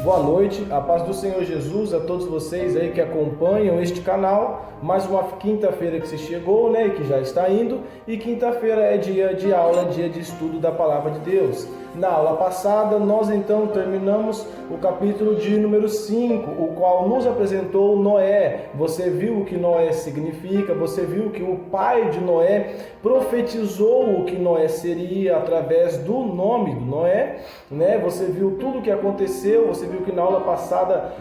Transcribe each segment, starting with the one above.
Boa noite, a paz do Senhor Jesus a todos vocês aí que acompanham este canal. Mais uma quinta-feira que se chegou, né, e que já está indo, e quinta-feira é dia de aula, dia de estudo da Palavra de Deus. Na aula passada, nós então terminamos o capítulo de número 5, o qual nos apresentou Noé. Você viu o que Noé significa, você viu que o pai de Noé profetizou o que Noé seria através do nome do Noé, né? Você viu tudo o que aconteceu, você viu que na aula passada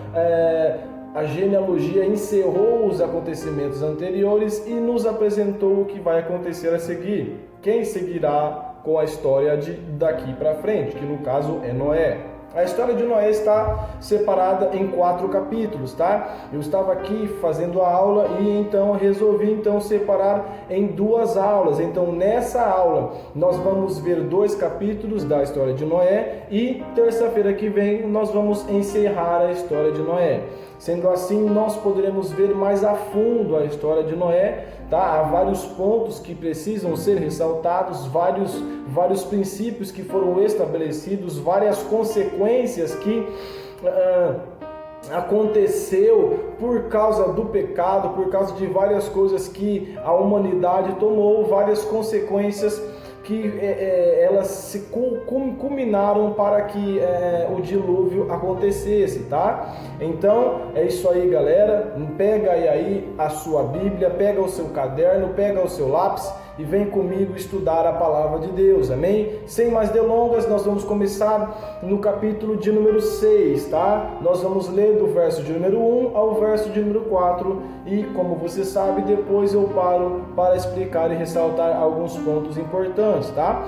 a genealogia encerrou os acontecimentos anteriores e nos apresentou o que vai acontecer a seguir. Quem seguirá com a história daqui para frente, que no caso é Noé. A história de Noé está separada em 4 capítulos, tá? Eu estava aqui fazendo a aula e então resolvi separar em 2 aulas. Então nessa aula nós vamos ver 2 capítulos da história de Noé e terça-feira que vem nós vamos encerrar a história de Noé. Sendo assim, nós poderemos ver mais a fundo a história de Noé, tá? Há vários pontos que precisam ser ressaltados, vários princípios que foram estabelecidos, várias consequências que aconteceu por causa do pecado, por causa de várias coisas que a humanidade tomou, várias consequências que elas se culminaram para que o dilúvio acontecesse, tá? Então é isso aí, galera. Pega aí a sua Bíblia, pega o seu caderno, pega o seu lápis e vem comigo estudar a palavra de Deus, amém? Sem mais delongas, nós vamos começar no capítulo de número 6, tá? Nós vamos ler do verso de número 1 ao verso de número 4 e, como você sabe, depois eu paro para explicar e ressaltar alguns pontos importantes, tá?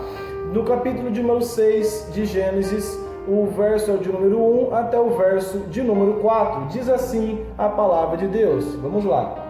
No capítulo de número 6 de Gênesis, o verso é de número 1 até o verso de número 4. Diz assim a palavra de Deus. Vamos lá.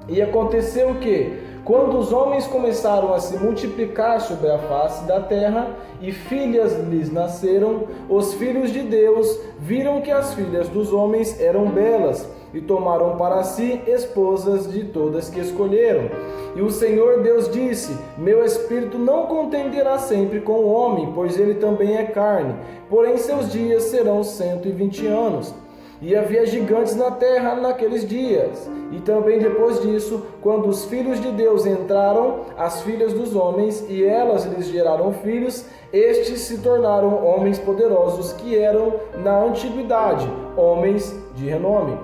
E aconteceu que, quando os homens começaram a se multiplicar sobre a face da terra e filhas lhes nasceram, os filhos de Deus viram que as filhas dos homens eram belas e tomaram para si esposas de todas que escolheram. E o Senhor Deus disse: meu espírito não contenderá sempre com o homem, pois ele também é carne, porém seus dias serão 120 anos. E havia gigantes na terra naqueles dias. E também depois disso, quando os filhos de Deus entraram, as filhas dos homens, e elas lhes geraram filhos, estes se tornaram homens poderosos que eram na antiguidade, homens de renome.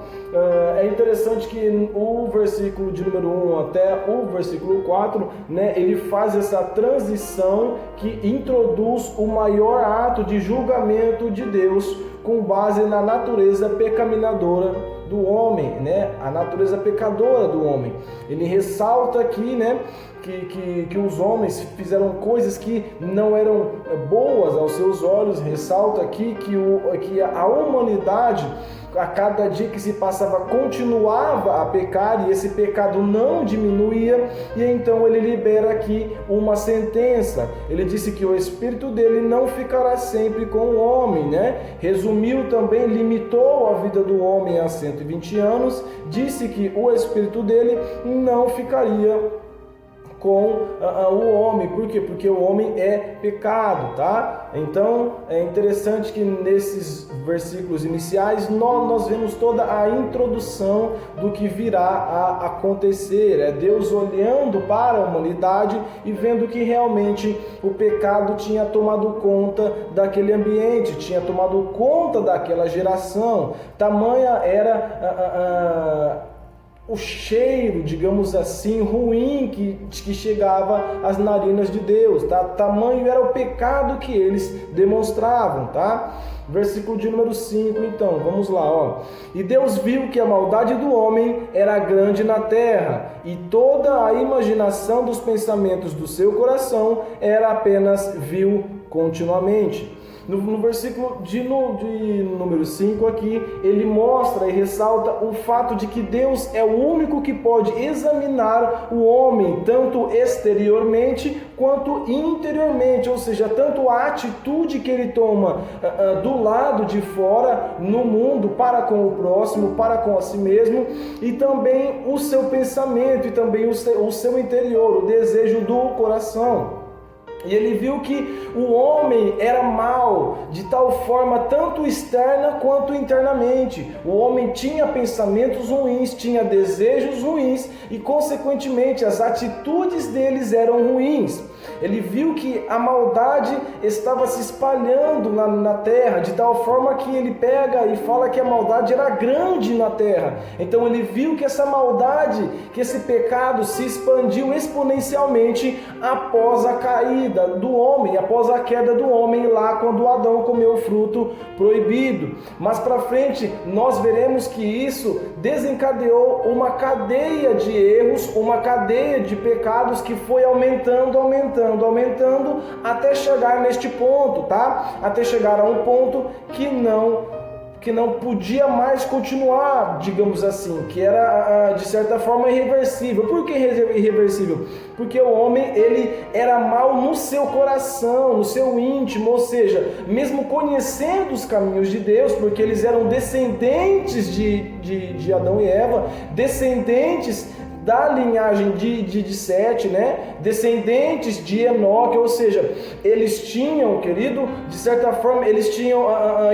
É interessante que o versículo de número 1 até o versículo 4, né, ele faz essa transição que introduz o maior ato de julgamento de Deus com base na natureza pecaminosa do homem, né? A natureza pecadora do homem. Ele ressalta aqui, né, que os homens fizeram coisas que não eram boas aos seus olhos. Ressalta aqui que a humanidade, a cada dia que se passava, continuava a pecar e esse pecado não diminuía, e então ele libera aqui uma sentença. Ele disse que o espírito dele não ficará sempre com o homem, né? Resumiu também, limitou a vida do homem a 120 anos, disse que o espírito dele não ficaria com o homem. Por quê? Porque o homem é pecado, tá? Então é interessante que nesses versículos iniciais nós vemos toda a introdução do que virá a acontecer. É Deus olhando para a humanidade e vendo que realmente o pecado tinha tomado conta daquele ambiente, tinha tomado conta daquela geração. Tamanha era o cheiro, digamos assim, ruim que chegava às narinas de Deus, tá? Tamanho era o pecado que eles demonstravam, tá? Versículo de número 5, então, vamos lá, ó. E Deus viu que a maldade do homem era grande na terra, e toda a imaginação dos pensamentos do seu coração era apenas vil continuamente. No versículo de número 5 aqui, ele mostra e ressalta o fato de que Deus é o único que pode examinar o homem, tanto exteriormente quanto interiormente, ou seja, tanto a atitude que ele toma do lado de fora, no mundo, para com o próximo, para com a si mesmo, e também o seu pensamento, e também o seu interior, o desejo do coração. E ele viu que o homem era mau, de tal forma tanto externa quanto internamente. O homem tinha pensamentos ruins, tinha desejos ruins e, consequentemente, as atitudes deles eram ruins. Ele viu que a maldade estava se espalhando na terra, de tal forma que ele pega e fala que a maldade era grande na terra. Então ele viu que essa maldade, que esse pecado se expandiu exponencialmente após a caída do homem, após a queda do homem lá quando Adão comeu o fruto proibido. Mas para frente nós veremos que isso desencadeou uma cadeia de erros, uma cadeia de pecados que foi aumentando até chegar neste ponto, tá? Até chegar a um ponto que não podia mais continuar, digamos assim, que era de certa forma irreversível. Por que irreversível? Porque o homem, ele era mau no seu coração, no seu íntimo, ou seja, mesmo conhecendo os caminhos de Deus, porque eles eram descendentes de Adão e Eva, descendentes da linhagem de Sete, né? Descendentes de Enoque, ou seja, eles tinham, querido, de certa forma, eles tinham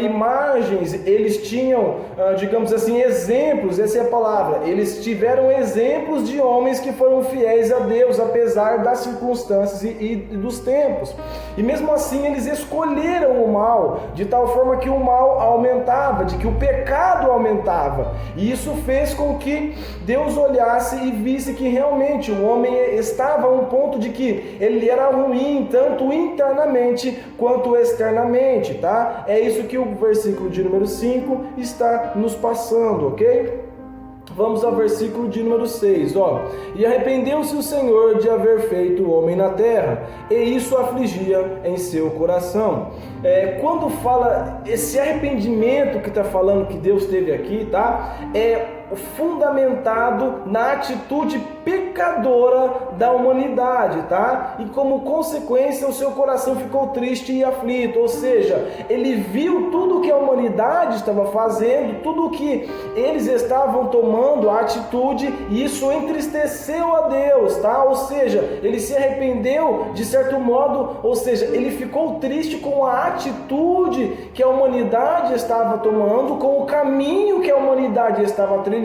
imagens, eles tinham, digamos assim, exemplos, essa é a palavra, eles tiveram exemplos de homens que foram fiéis a Deus, apesar das circunstâncias e dos tempos, e mesmo assim eles escolheram o mal, de tal forma que o mal aumentava, de que o pecado aumentava, e isso fez com que Deus olhasse e visse que realmente o homem estava a um ponto de que ele era ruim, tanto internamente quanto externamente, tá? É isso que o versículo de número 5 está nos passando, ok? Vamos ao versículo de número 6, ó. E arrependeu-se o Senhor de haver feito o homem na terra, e isso afligia em seu coração. Quando fala esse arrependimento que está falando que Deus teve aqui, tá? É fundamentado na atitude pecadora da humanidade, tá? E como consequência o seu coração ficou triste e aflito, ou seja, ele viu tudo que a humanidade estava fazendo, tudo que eles estavam tomando, a atitude, e isso entristeceu a Deus, tá? Ou seja, ele se arrependeu de certo modo, ou seja, ele ficou triste com a atitude que a humanidade estava tomando, com o caminho que a humanidade estava trilhando,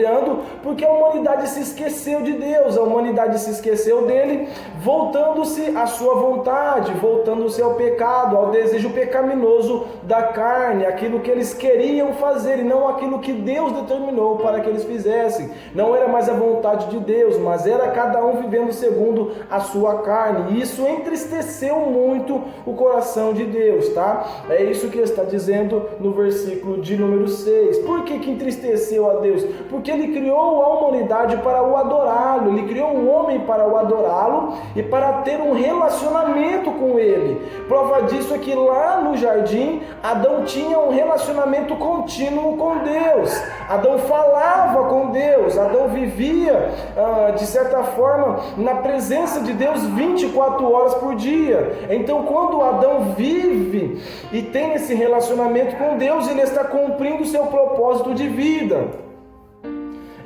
porque a humanidade se esqueceu de Deus, a humanidade se esqueceu dele, voltando-se à sua vontade, voltando-se ao pecado, ao desejo pecaminoso da carne, aquilo que eles queriam fazer e não aquilo que Deus determinou para que eles fizessem. Não era mais a vontade de Deus, mas era cada um vivendo segundo a sua carne, e isso entristeceu muito o coração de Deus, tá? É isso que ele está dizendo no versículo de número 6. Por que entristeceu a Deus? Porque ele criou a humanidade para o adorá-lo, ele criou o homem para o adorá-lo e para ter um relacionamento com ele. Prova disso é que lá no jardim, Adão tinha um relacionamento contínuo com Deus. Adão falava com Deus, Adão vivia, de certa forma, na presença de Deus 24 horas por dia. Então, quando Adão vive e tem esse relacionamento com Deus, ele está cumprindo o seu propósito de vida.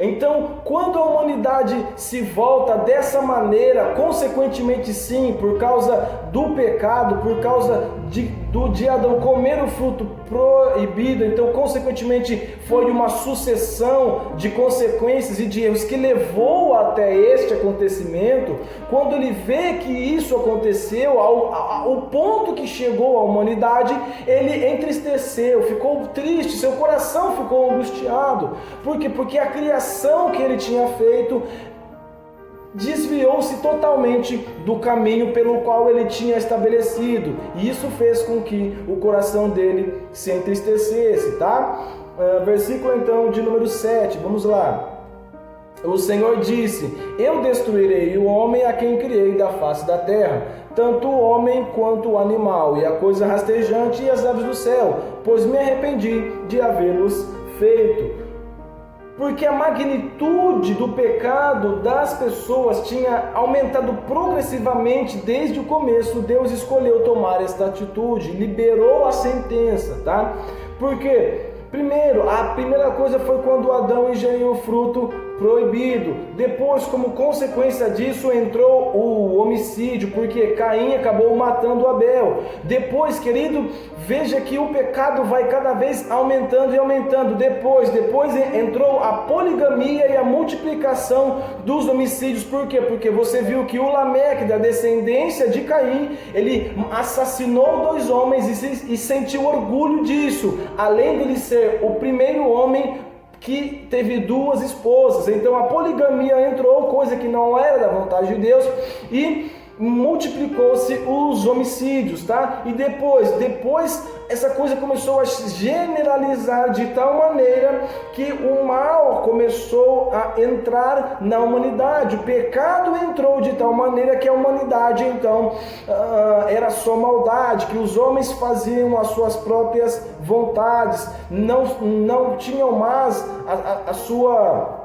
Então, quando a humanidade se volta dessa maneira, consequentemente sim, por causa do pecado, por causa de Adão comer o fruto proibido, então consequentemente foi uma sucessão de consequências e de erros que levou até este acontecimento. Quando ele vê que isso aconteceu, ao ponto que chegou a humanidade, ele entristeceu, ficou triste, seu coração ficou angustiado. Por quê? Porque a criação que ele tinha feito desviou-se totalmente do caminho pelo qual ele tinha estabelecido, e isso fez com que o coração dele se entristecesse, tá? Versículo então de número 7, vamos lá. O Senhor disse: eu destruirei o homem a quem criei da face da terra, tanto o homem quanto o animal, e a coisa rastejante e as aves do céu, pois me arrependi de havê-los feito. Porque a magnitude do pecado das pessoas tinha aumentado progressivamente desde o começo. Deus escolheu tomar esta atitude, liberou a sentença, tá? Porque, primeiro, a primeira coisa foi quando Adão ingeriu o fruto proibido. Depois, como consequência disso, entrou o homicídio, porque Caim acabou matando Abel. Depois, querido, veja que o pecado vai cada vez aumentando e aumentando. Depois entrou a poligamia e a multiplicação dos homicídios. Por quê? Porque você viu que o Lameque, da descendência de Caim, ele assassinou 2 homens e sentiu orgulho disso, além de ele ser o primeiro homem que teve 2 esposas. Então a poligamia entrou, coisa que não era da vontade de Deus, e multiplicou-se os homicídios, tá? E depois essa coisa começou a generalizar de tal maneira que o mal começou a entrar na humanidade. O pecado entrou de tal maneira que a humanidade então era só maldade, que os homens faziam as suas próprias vontades, não tinham mais a sua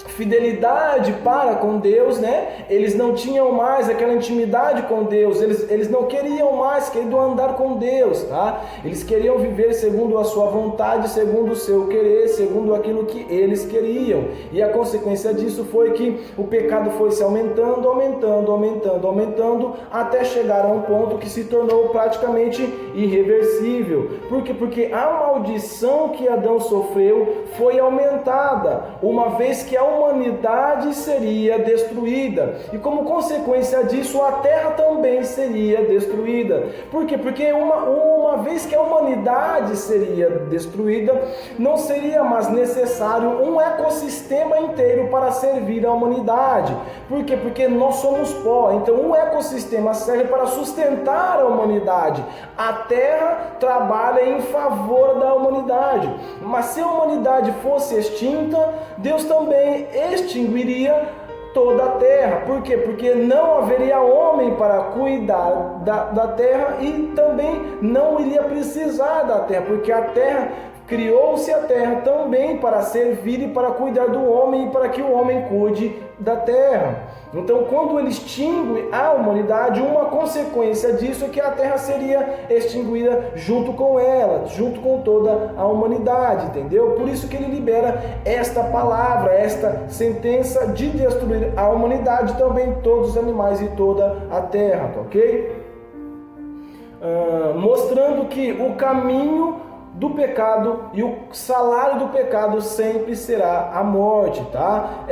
fidelidade para com Deus, né? Eles não tinham mais aquela intimidade com Deus, eles não queriam mais, queriam andar com Deus, tá? Eles queriam viver segundo a sua vontade, segundo o seu querer, segundo aquilo que eles queriam, e a consequência disso foi que o pecado foi se aumentando, até chegar a um ponto que se tornou praticamente irreversível. Por quê? Porque a maldição que Adão sofreu foi aumentada, uma vez que a humanidade seria destruída, e como consequência disso a terra também seria destruída. Por quê? Porque uma vez que a humanidade seria destruída, não seria mais necessário um ecossistema inteiro para servir a humanidade. Por quê? Porque nós somos pó, então um ecossistema serve para sustentar a humanidade. A terra trabalha em favor da humanidade, mas se a humanidade fosse extinta, Deus também extinguiria toda a terra. Por quê? Porque não haveria homem para cuidar da terra, e também não iria precisar da terra, porque a terra criou-se a terra também para servir e para cuidar do homem, e para que o homem cuide da terra. Então, quando ele extingue a humanidade, uma consequência disso é que a terra seria extinguida junto com ela, junto com toda a humanidade, entendeu? Por isso que ele libera esta palavra, esta sentença de destruir a humanidade, também todos os animais e toda a terra, tá ok? Mostrando que o caminho do pecado e o salário do pecado sempre será a morte, tá?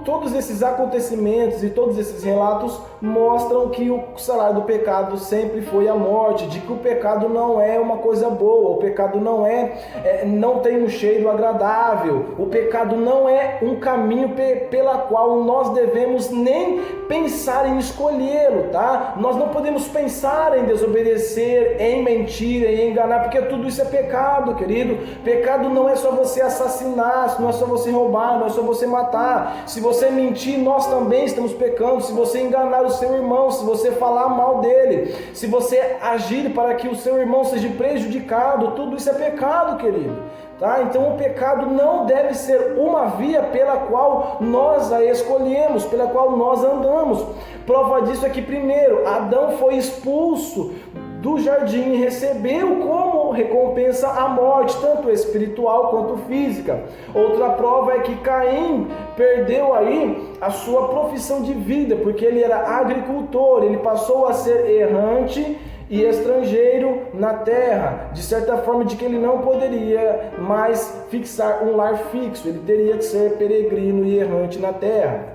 Todos esses acontecimentos e todos esses relatos mostram que o salário do pecado sempre foi a morte, de que o pecado não é uma coisa boa, o pecado não tem um cheiro agradável, o pecado não é um caminho pela qual nós devemos nem pensar em escolhê-lo, tá? Nós não podemos pensar em desobedecer, em mentir, em enganar, porque tudo isso é pecado, querido. Pecado não é só você assassinar, não é só você roubar, não é só você matar. Se você mentir, nós também estamos pecando. Se você enganar o seu irmão, se você falar mal dele, se você agir para que o seu irmão seja prejudicado, tudo isso é pecado, querido. Tá? Então o pecado não deve ser uma via pela qual nós a escolhemos, pela qual nós andamos. Prova disso é que primeiro Adão foi expulso do jardim e recebeu como recompensa a morte, tanto espiritual quanto física. Outra prova é que Caim perdeu aí a sua profissão de vida, porque ele era agricultor, ele passou a ser errante e estrangeiro na terra, de certa forma de que ele não poderia mais fixar um lar fixo, ele teria que ser peregrino e errante na terra.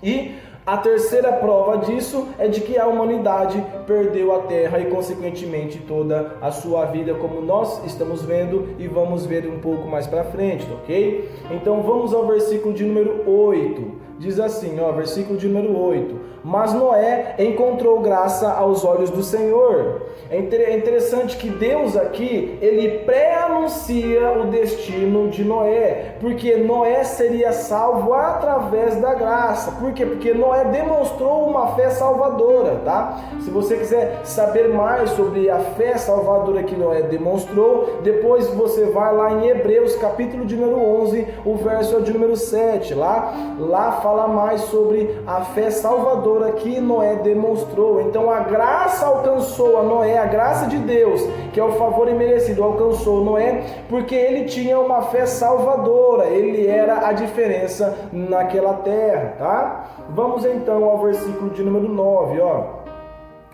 E a terceira prova disso é de que a humanidade perdeu a terra e consequentemente toda a sua vida, como nós estamos vendo e vamos ver um pouco mais para frente, ok? Então vamos ao versículo de número 8. Diz assim, versículo de número 8. Mas Noé encontrou graça aos olhos do Senhor. É interessante que Deus aqui, ele pré-anuncia o destino de Noé, porque Noé seria salvo através da graça. Por quê? Porque Noé demonstrou uma fé salvadora, tá? Se você quiser saber mais sobre a fé salvadora que Noé demonstrou, depois você vai lá em Hebreus, capítulo de número 11, o verso de número 7. Lá fala mais sobre a fé salvadora que Noé demonstrou. Então a graça alcançou a Noé, a graça de Deus, que é o favor imerecido, alcançou Noé porque ele tinha uma fé salvadora, ele era a diferença naquela terra, tá? Vamos então ao versículo de número 9, ó.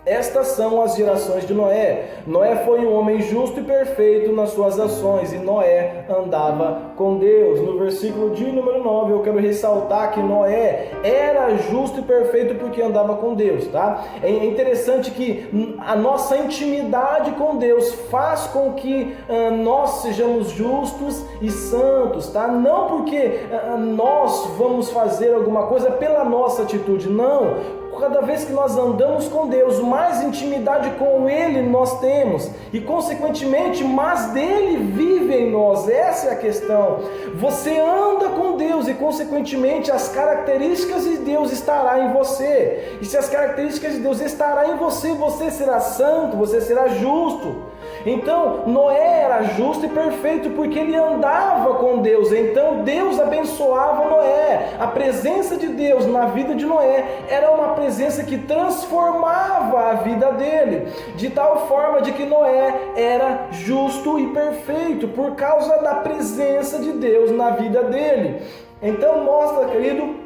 Estas são as gerações de Noé. Noé foi um homem justo e perfeito nas suas ações, e Noé andava com Deus. No versículo de número 9, eu quero ressaltar que Noé era justo e perfeito porque andava com Deus, tá? É interessante que a nossa intimidade com Deus faz com que nós sejamos justos e santos, tá? Não porque nós vamos fazer alguma coisa pela nossa atitude, não. Cada vez que nós andamos com Deus, mais intimidade com Ele nós temos e, consequentemente, mais dele vive em nós. Essa é a questão. Você anda com Deus e, consequentemente, as características de Deus estarão em você. E se as características de Deus estarão em você, você será santo, você será justo. Então, Noé era justo e perfeito porque ele andava com Deus. Então, Deus abençoava Noé. A presença de Deus na vida de Noé era uma presença que transformava a vida dele, de tal forma de que Noé era justo e perfeito por causa da presença de Deus na vida dele. Então, mostra, querido,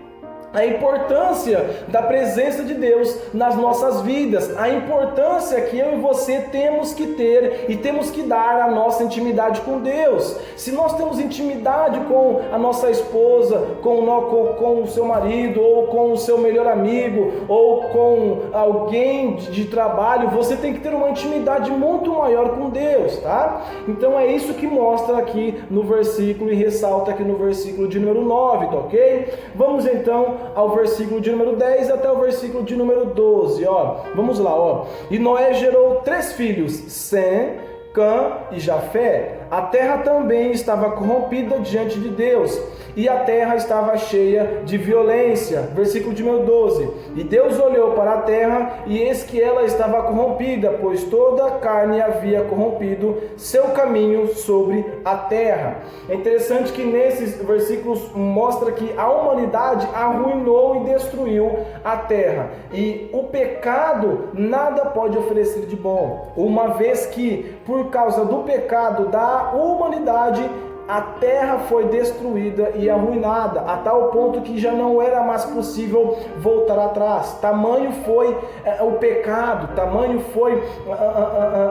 a importância da presença de Deus nas nossas vidas, a importância que eu e você temos que ter e temos que dar à nossa intimidade com Deus. Se nós temos intimidade com a nossa esposa, com o seu marido, ou com o seu melhor amigo, ou com alguém de trabalho, você tem que ter uma intimidade muito maior com Deus, tá? Então é isso que mostra aqui no versículo e ressalta aqui no versículo de número 9, tá ok? Vamos então ao versículo de número 10 até o versículo de número 12, ó. Vamos lá, ó. E Noé gerou 3 filhos, Sem, Cã e Jafé. A terra também estava corrompida diante de Deus, e a terra estava cheia de violência. Versículo de número 12. E Deus olhou para a terra, e eis que ela estava corrompida, pois toda a carne havia corrompido seu caminho sobre a terra. É interessante que nesses versículos mostra que a humanidade arruinou e destruiu a terra. E o pecado nada pode oferecer de bom, uma vez que, por causa do pecado da humanidade, a terra foi destruída e arruinada, a tal ponto que já não era mais possível voltar atrás. Tamanho foi o pecado, tamanho foi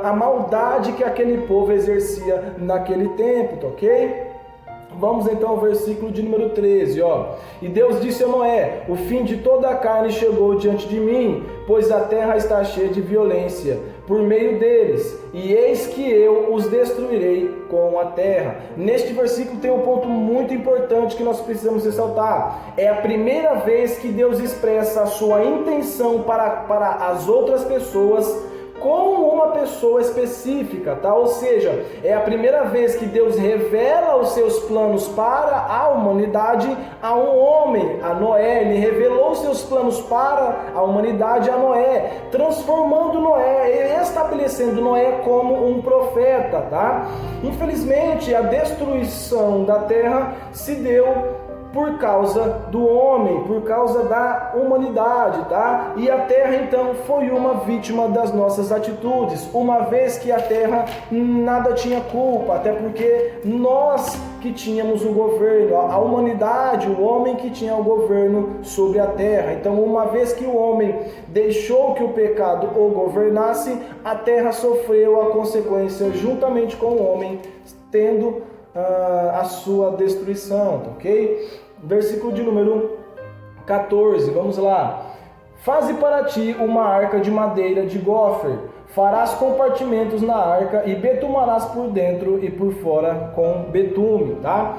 a maldade que aquele povo exercia naquele tempo, tá ok? Vamos então ao versículo de número 13, ó. E Deus disse a Noé: o fim de toda a carne chegou diante de mim, pois a terra está cheia de violência por meio deles, e eis que eu os destruirei com a terra. Neste versículo tem um ponto muito importante que nós precisamos ressaltar. É a primeira vez que Deus expressa a sua intenção para as outras pessoas com uma pessoa específica, tá? Ou seja, é a primeira vez que Deus revela os seus planos para a humanidade a um homem, a Noé. Ele revelou os seus planos para a humanidade a Noé, transformando Noé, estabelecendo Noé como um profeta, tá? Infelizmente, a destruição da terra se deu por causa do homem, por causa da humanidade, tá? E a terra então foi uma vítima das nossas atitudes, uma vez que a terra nada tinha culpa, até porque nós que tínhamos o governo, a humanidade, o homem que tinha o governo sobre a terra. Então, uma vez que o homem deixou que o pecado o governasse, a terra sofreu a consequência juntamente com o homem, tendo a sua destruição, ok? Versículo de número 14, vamos lá. Faze para ti uma arca de madeira de gofer, farás compartimentos na arca e betumarás por dentro e por fora com betume, tá?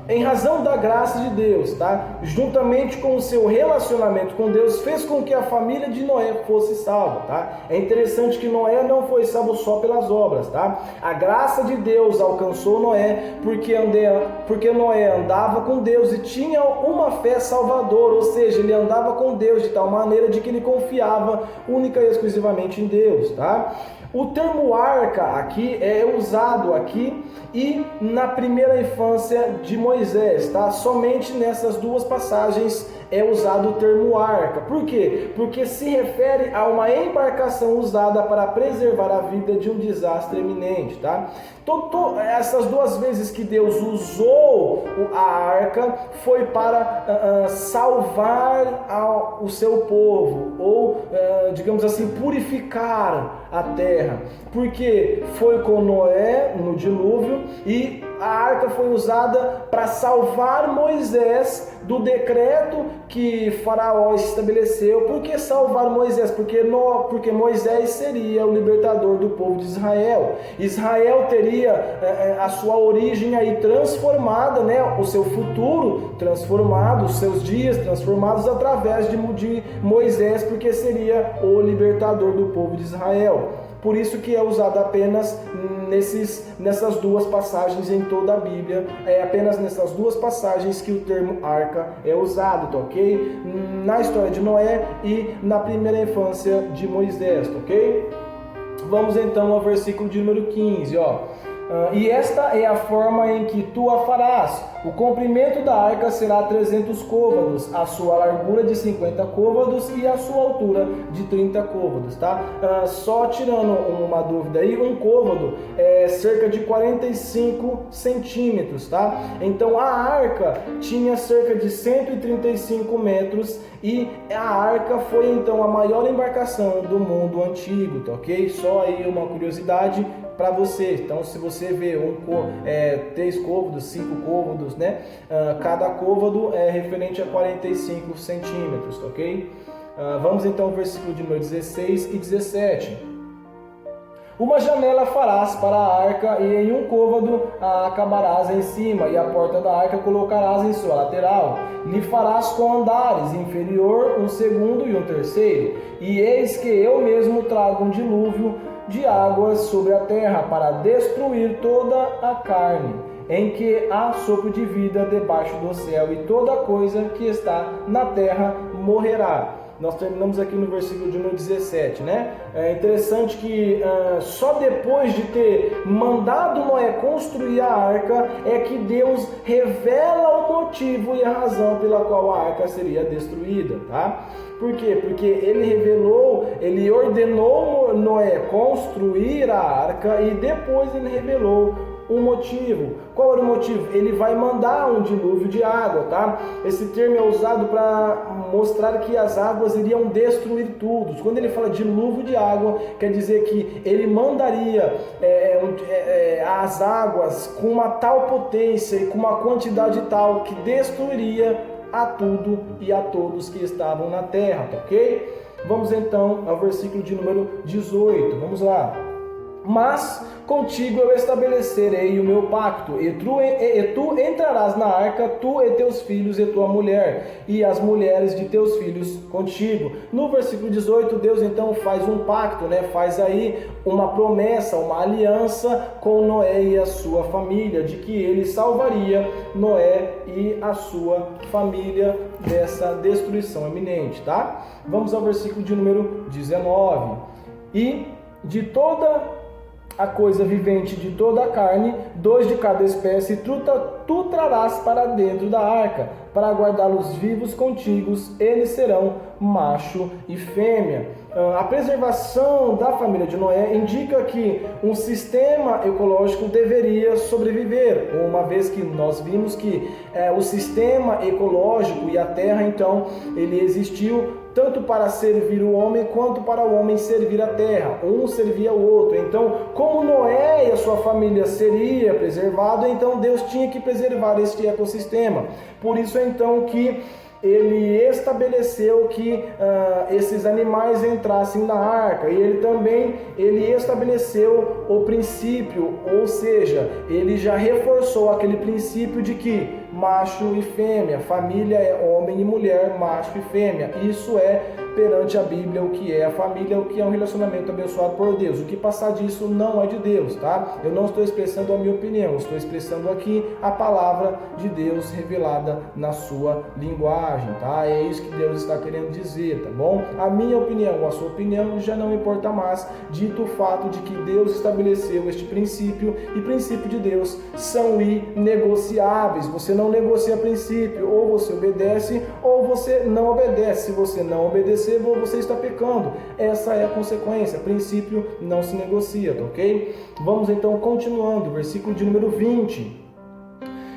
Em razão da graça de Deus, tá? Juntamente com o seu relacionamento com Deus, fez com que a família de Noé fosse salva, tá? É interessante que Noé não foi salvo só pelas obras, tá? A graça de Deus alcançou Noé porque Noé andava com Deus e tinha uma fé salvadora, ou seja, ele andava com Deus de tal maneira de que ele confiava única e exclusivamente em Deus, tá? O termo arca aqui é usado aqui e na primeira infância de Moisés, tá? Somente nessas duas passagens é usado o termo arca. Por quê? Porque se refere a uma embarcação usada para preservar a vida de um desastre iminente, tá? Essas duas vezes que Deus usou a arca foi para salvar o seu povo, ou digamos assim, purificar a terra, porque foi com Noé no dilúvio, e a arca foi usada para salvar Moisés do decreto que Faraó estabeleceu. Por que salvar Moisés? Porque Moisés seria o libertador do povo de Israel. Israel teria a sua origem aí transformada, né? O seu futuro transformado, os seus dias transformados através de Moisés, porque seria o libertador do povo de Israel. Por isso que é usado apenas nessas duas passagens em toda a Bíblia. É apenas nessas duas passagens que o termo arca é usado, tá ok? Na história de Noé e na primeira infância de Moisés, tá ok? Vamos então ao versículo de número 15, ó. E esta é a forma em que tu a farás. O comprimento da arca será 300 côvados, a sua largura de 50 côvados e a sua altura de 30 côvados, tá? Só tirando uma dúvida aí, um côvado é cerca de 45 centímetros, tá? Então a arca tinha cerca de 135 metros e a arca foi então a maior embarcação do mundo antigo, tá ok? Só aí uma curiosidade para você. Então, se você vê 3 côvados, 5 côvados, né? Cada côvado é referente a 45 centímetros, ok? Vamos então ao versículo de número 16 e 17. Uma janela farás para a arca, e em um côvado a acabarás em cima, e a porta da arca colocarás em sua lateral. Lhe farás com andares, inferior, um segundo e um terceiro. E eis que eu mesmo trago um dilúvio de águas sobre a terra, para destruir toda a carne, em que há sopro de vida debaixo do céu, e toda coisa que está na terra morrerá. Nós terminamos aqui no versículo de número 17, né? É interessante que só depois de ter mandado Noé construir a arca é que Deus revela o motivo e a razão pela qual a arca seria destruída, tá? Por quê? Porque ele ordenou Noé construir a arca e depois ele revelou um motivo. Qual era o motivo? Ele vai mandar um dilúvio de água, tá? Esse termo é usado para mostrar que as águas iriam destruir tudo. Quando ele fala dilúvio de água, quer dizer que ele mandaria as águas com uma tal potência e com uma quantidade tal que destruiria a tudo e a todos que estavam na terra, tá ok? Vamos então ao versículo de número 18, vamos lá. Mas contigo eu estabelecerei o meu pacto, e tu entrarás na arca, tu e teus filhos e tua mulher, e as mulheres de teus filhos contigo. No versículo 18, Deus então faz um pacto, né? Faz aí uma promessa, uma aliança com Noé e a sua família, de que ele salvaria Noé e a sua família dessa destruição iminente, tá? Vamos ao versículo de número 19. E de toda a coisa vivente de toda a carne, 2 de cada espécie, tu trarás para dentro da arca, para guardá-los vivos contigo, eles serão macho e fêmea. A preservação da família de Noé indica que um sistema ecológico deveria sobreviver, uma vez que nós vimos que o sistema ecológico e a terra, então, ele existiu tanto para servir o homem, quanto para o homem servir a terra. Um servia o outro. Então, como Noé e a sua família seria preservado, então Deus tinha que preservar este ecossistema. Por isso, então, que ele estabeleceu que esses animais entrassem na arca, e ele estabeleceu o princípio, ou seja, ele já reforçou aquele princípio de que macho e fêmea, família é homem e mulher, macho e fêmea. Isso é perante a Bíblia o que é a família, o que é um relacionamento abençoado por Deus. O que passar disso não é de Deus, tá? Eu não estou expressando a minha opinião, eu estou expressando aqui a palavra de Deus revelada na sua linguagem, tá? É isso que Deus está querendo dizer, tá bom? A minha opinião, a sua opinião já não importa mais, dito o fato de que Deus estabeleceu este princípio, e princípio de Deus são inegociáveis. Você não negocia princípio, ou você obedece ou você não obedece. Se você não obedecer, você está pecando. Essa é a consequência. Princípio não se negocia, tá ok? Vamos então continuando, versículo de número 20.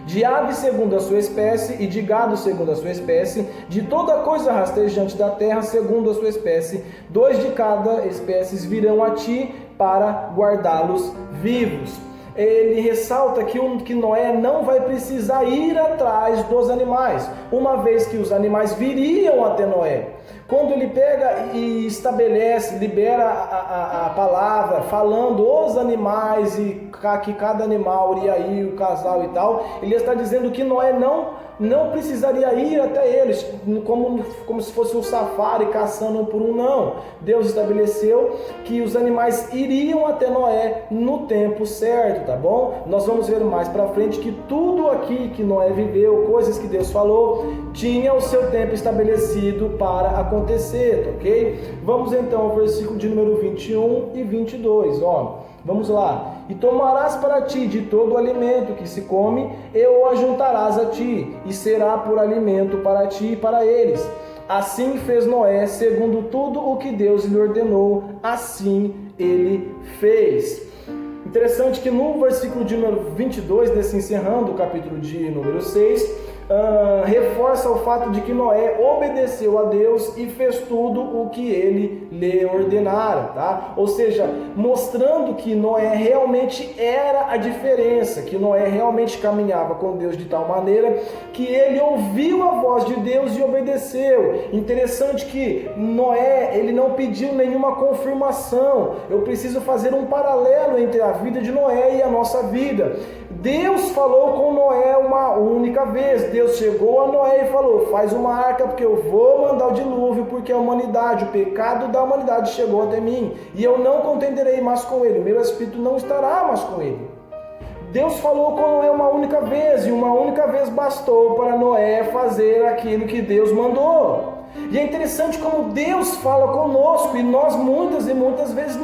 De ave segundo a sua espécie, e de gado segundo a sua espécie, de toda coisa rastejante da terra segundo a sua espécie, 2 de cada espécie virão a ti para guardá-los vivos. Ele ressalta que Noé não vai precisar ir atrás dos animais, uma vez que os animais viriam até Noé. Quando ele pega e estabelece, libera a palavra, falando os animais e que cada animal iria ir, o casal e tal, ele está dizendo que Noé não precisaria ir até eles, como se fosse um safari caçando um por um, não. Deus estabeleceu que os animais iriam até Noé no tempo certo, tá bom? Nós vamos ver mais para frente que tudo aqui que Noé viveu, coisas que Deus falou, tinha o seu tempo estabelecido para acontecer, tá ok? Vamos então ao versículo de número 21 e 22, ó. Vamos lá. E tomarás para ti de todo o alimento que se come, e o ajuntarás a ti, e será por alimento para ti e para eles. Assim fez Noé, segundo tudo o que Deus lhe ordenou, assim ele fez. Interessante que no versículo de número 22, desse encerrando o capítulo de número 6, reforça o fato de que Noé obedeceu a Deus e fez tudo o que ele lhe ordenara, tá? Ou seja, mostrando que Noé realmente era a diferença, que Noé realmente caminhava com Deus de tal maneira que ele ouviu a voz de Deus e obedeceu. Interessante que Noé, ele não pediu nenhuma confirmação. Eu preciso fazer um paralelo entre a vida de Noé e a nossa vida. Deus falou com Noé uma única vez. Deus chegou a Noé e falou: faz uma arca porque eu vou mandar o dilúvio, porque a humanidade, o pecado da humanidade chegou até mim e eu não contenderei mais com ele, meu espírito não estará mais com ele. Deus falou com Noé uma única vez, e uma única vez bastou para Noé fazer aquilo que Deus mandou. E é interessante como Deus fala conosco, e nós muitas e muitas vezes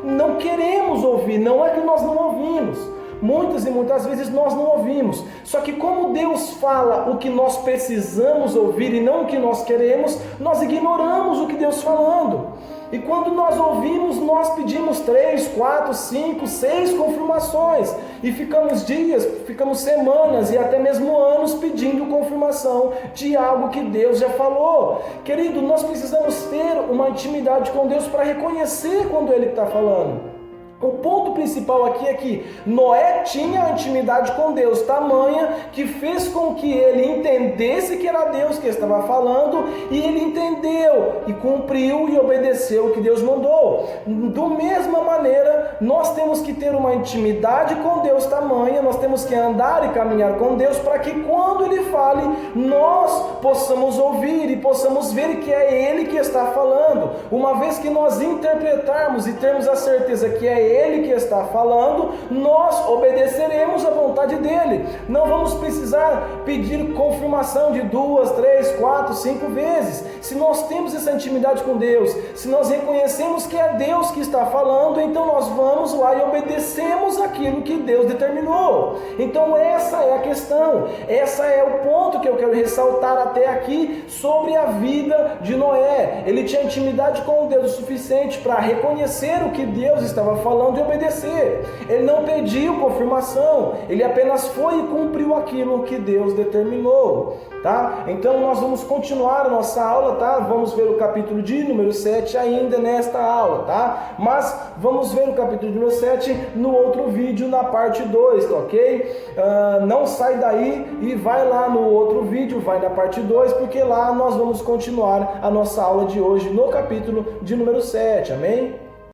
não queremos ouvir. Não é que nós não ouvimos, muitas e muitas vezes nós não ouvimos. Só que como Deus fala o que nós precisamos ouvir e não o que nós queremos, nós ignoramos o que Deus está falando. E quando nós ouvimos, nós pedimos 3, 4, 5, 6 confirmações. E ficamos dias, ficamos semanas e até mesmo anos pedindo confirmação de algo que Deus já falou. Querido, nós precisamos ter uma intimidade com Deus para reconhecer quando Ele está falando. O ponto principal aqui é que Noé tinha a intimidade com Deus tamanha que fez com que ele entendesse que era Deus que estava falando, e ele entendeu e cumpriu e obedeceu o que Deus mandou. Da mesma maneira, nós temos que ter uma intimidade com Deus tamanha, nós temos que andar e caminhar com Deus para que quando Ele fale, nós possamos ouvir e possamos ver que é Ele que está falando. Uma vez que nós interpretarmos e termos a certeza que é Ele que está falando, nós obedeceremos à vontade dEle. Não vamos precisar pedir confirmação de 2, 3, 4, 5 vezes. Se nós temos essa intimidade com Deus, se nós reconhecemos que é Deus que está falando, então nós vamos lá e obedecemos aquilo que Deus determinou. Então essa é a questão, essa é o ponto que eu quero ressaltar até aqui sobre a vida de Noé. Ele tinha intimidade com Deus o suficiente para reconhecer o que Deus estava falando e obedecer. Ele não pediu confirmação, ele apenas foi e cumpriu aquilo que Deus determinou, tá? Então nós vamos continuar a nossa aula, tá? Vamos ver o capítulo de número 7 ainda nesta aula, tá? Mas vamos ver o capítulo de número 7 no outro vídeo, na parte 2, tá ok? Não sai daí e vai lá no outro vídeo, vai na parte 2, porque lá nós vamos continuar a nossa aula de hoje no capítulo de número 7, amém?